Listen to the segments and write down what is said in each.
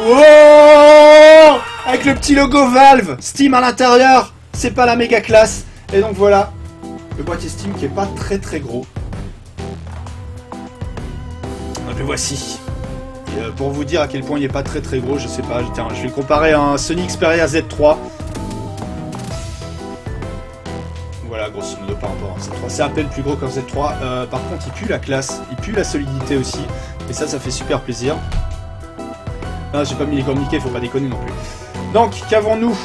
Oh, avec le petit logo Valve, Steam à l'intérieur. C'est pas la méga classe. Et donc voilà, le boîtier Steam qui est pas très très gros. Donc le voici. Et pour vous dire à quel point il est pas très très gros, je sais pas. Tiens, je vais le comparer à un Sony Xperia Z3. Voilà, grosso modo par rapport à un Z3. C'est à peine plus gros qu'un Z3. Par contre, il pue la classe, il pue la solidité aussi. Et ça fait super plaisir. Ah, j'ai pas mis les communiqués, faut pas déconner non plus. Donc, qu'avons-nous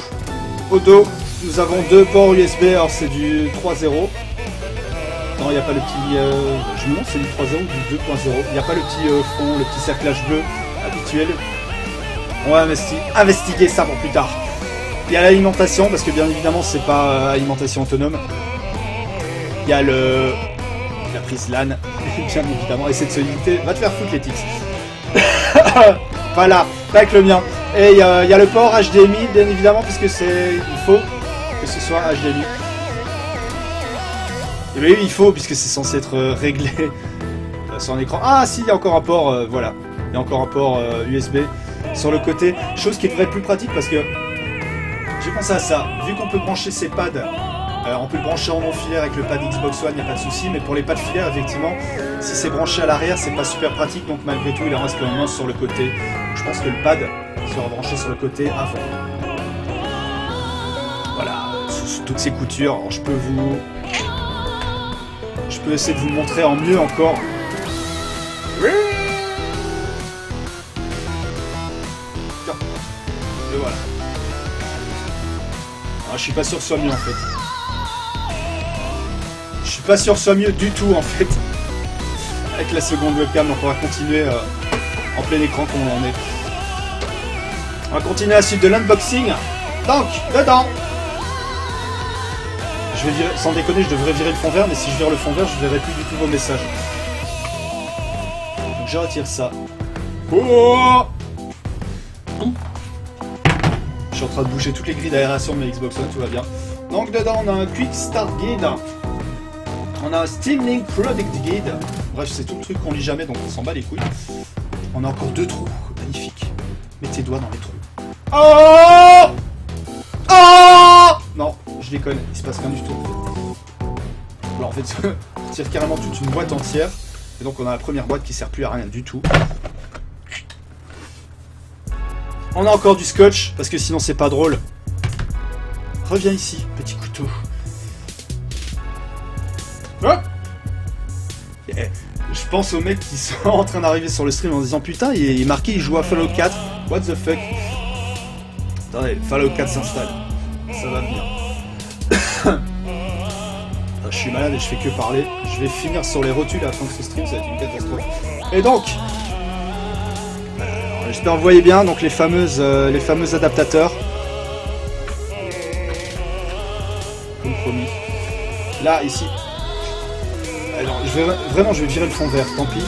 au dos? Nous avons deux ports USB, alors c'est du 3.0. Non, il n'y a pas le petit... je me demande c'est du 3.0 ou du 2.0. Il n'y a pas le petit fond, le petit cerclage bleu habituel. On va investiguer ça pour plus tard. Il y a l'alimentation, parce que bien évidemment, c'est pas alimentation autonome. Il y a la prise LAN, bien évidemment, et cette solidité. Va te faire foutre les tics. Voilà, pas avec le mien. Et il y a le port HDMI, bien évidemment, puisque il faut que ce soit HDMI. Et bien oui, il faut, puisque c'est censé être réglé sur un écran. Ah si, il y a encore un port, voilà. Il y a encore un port USB sur le côté. Chose qui devrait être plus pratique, parce que j'ai pensé à ça. Vu qu'on peut brancher ces pads, on peut le brancher en non-filaire avec le pad Xbox One, il n'y a pas de souci. Mais pour les pads filaires, effectivement, si c'est branché à l'arrière, c'est pas super pratique. Donc malgré tout, il en reste quand même un sur le côté. Je pense que le pad sera branché sur le côté avant. Voilà, sous toutes ces coutures. Alors, je peux essayer de vous montrer en mieux encore. Oui. Et voilà. Ah, je suis pas sûr que ce soit mieux en fait. Je suis pas sûr que ce soit mieux du tout en fait. Avec la seconde webcam, donc on va continuer en plein écran comme on en est. On va continuer la suite de l'unboxing. Donc, dedans, je vais virer, sans déconner, je devrais virer le fond vert, mais si je vire le fond vert, je verrai plus du tout vos messages. Donc je retire ça. Oh, je suis en train de bouger toutes les grilles d'aération de ma Xbox One, tout va bien. Donc dedans, on a un Quick Start Guide. On a un Steam Link Product Guide. Bref, c'est tout le truc qu'on lit jamais, donc on s'en bat les couilles. On a encore deux trous. Magnifique. Mets tes doigts dans les trous. Oh, oh, non, je déconne, il se passe rien du tout. Alors en fait, on tire carrément toute une boîte entière. Et donc on a la première boîte qui sert plus à rien du tout. On a encore du scotch, parce que sinon c'est pas drôle. Reviens ici, petit couteau. Hop. Yeah. Je pense aux mecs qui sont en train d'arriver sur le stream en disant putain, il est marqué, il joue à Fallout 4. What the fuck? Attendez, Fallout 4 s'installe. Ça va venir. Je suis malade et je fais que parler. Je vais finir sur les rotules à la fin de ce stream, ça va être une catastrophe. Et donc, j'espère que vous voyez bien donc les fameux adaptateurs. Comme promis. Là, ici. Alors, je vais virer le fond vert, tant pis.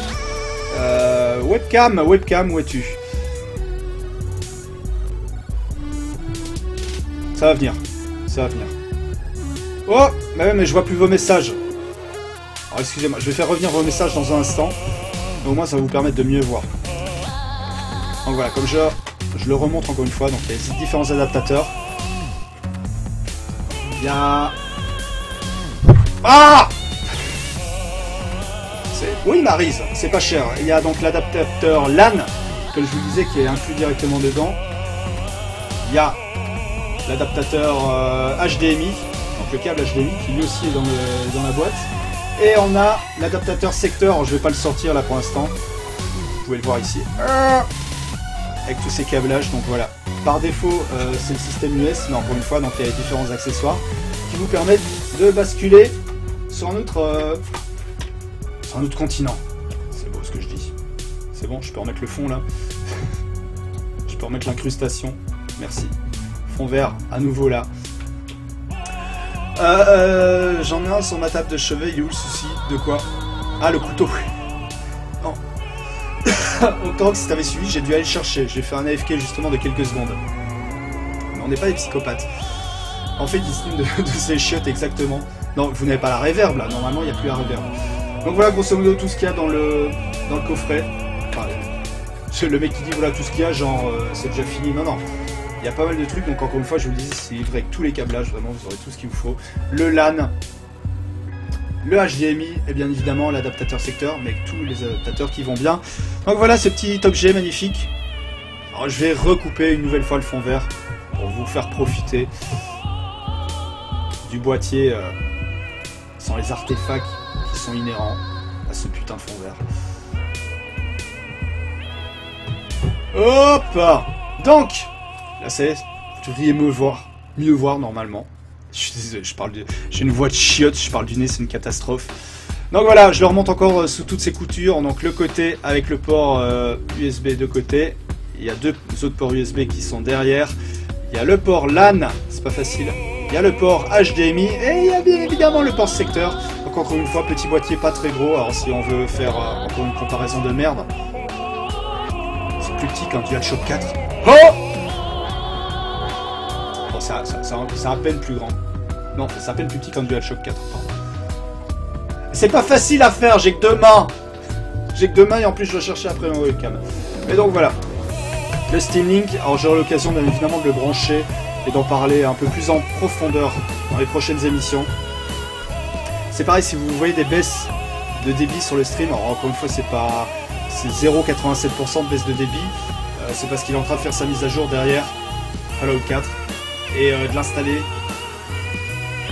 Webcam, où es-tu? Ça va venir. Ça va venir. Oh, mais je vois plus vos messages. Alors excusez-moi, je vais faire revenir vos messages dans un instant. Au moins ça va vous permettre de mieux voir. Donc voilà, comme je le remonte encore une fois, donc il y a ces différents adaptateurs. Il y a... Ah, oui Maryse, c'est pas cher. Il y a donc l'adaptateur LAN, que je vous disais, qui est inclus directement dedans. Il y a l'adaptateur HDMI, donc le câble HDMI qui lui aussi est dans la boîte. Et on a l'adaptateur secteur, alors je vais pas le sortir là pour l'instant, vous pouvez le voir ici, avec tous ces câblages, donc voilà. Par défaut c'est le système US, mais encore une fois donc il y a différents accessoires qui vous permettent de basculer sur un autre continent. C'est beau ce que je dis. C'est bon, je peux remettre le fond là. Je peux remettre l'incrustation, merci. Fond vert à nouveau là. J'en ai un sur ma table de chevet, il est où le souci? De quoi? Ah, le couteau. Non. Autant que si t'avais suivi, j'ai dû aller le chercher. J'ai fait un AFK justement de quelques secondes. Mais on n'est pas des psychopathes. En fait, il de ces chiottes exactement. Non, vous n'avez pas la reverb là, normalement il n'y a plus la reverb. Donc voilà grosso modo tout ce qu'il y a dans le coffret. Enfin, Le mec qui dit voilà tout ce qu'il y a, genre c'est déjà fini. Non, non. Il y a pas mal de trucs, donc encore une fois, je vous le dis, c'est livré avec tous les câblages, vraiment, vous aurez tout ce qu'il vous faut. Le LAN, le HDMI, et bien évidemment l'adaptateur secteur, mais avec tous les adaptateurs qui vont bien. Donc voilà ce petit objet magnifique. Alors je vais recouper une nouvelle fois le fond vert pour vous faire profiter du boîtier sans les artefacts qui sont inhérents à ce putain de fond vert. Hop! Donc, là c'est, vous devriez mieux voir normalement. Je suis désolé, j'ai une voix de chiotte, je parle du nez, c'est une catastrophe. Donc voilà, je le remonte encore sous toutes ses coutures. Donc le côté avec le port USB de côté. Il y a deux autres ports USB qui sont derrière. Il y a le port LAN, c'est pas facile. Il y a le port HDMI et il y a bien évidemment le port secteur. Donc encore une fois, petit boîtier pas très gros. Alors si on veut faire encore une comparaison de merde, c'est plus petit qu'un DualShock 4. Oh! Bon, c'est à peine plus grand. Non, c'est à peine plus petit qu'un DualShock 4. C'est pas facile à faire, j'ai que 2 mains. J'ai que 2 mains et en plus je dois chercher après ma webcam. Mais donc voilà. Le Steam Link, alors j'aurai l'occasion bien évidemment de le brancher et d'en parler un peu plus en profondeur dans les prochaines émissions. C'est pareil, si vous voyez des baisses de débit sur le stream, alors encore une fois c'est 0,87% de baisse de débit, c'est parce qu'il est en train de faire sa mise à jour derrière Fallout 4 et de l'installer.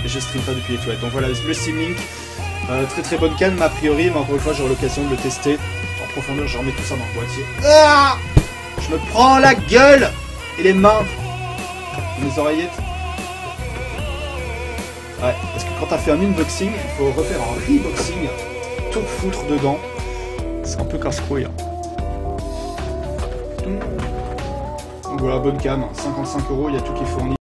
Et je stream pas depuis les toilettes. Donc voilà, le Steam Link, très très bonne canne a priori, mais encore une fois j'aurai l'occasion de le tester en profondeur. Je remets tout ça dans le boîtier. Ah, je me prends la gueule et les mains, mes oreillettes. Ouais, parce que quand t'as fait un unboxing, il faut refaire un reboxing, tout foutre dedans. C'est un peu casse-couille. Hein. Donc voilà, bonne cam, 55 €, il y a tout qui est fourni.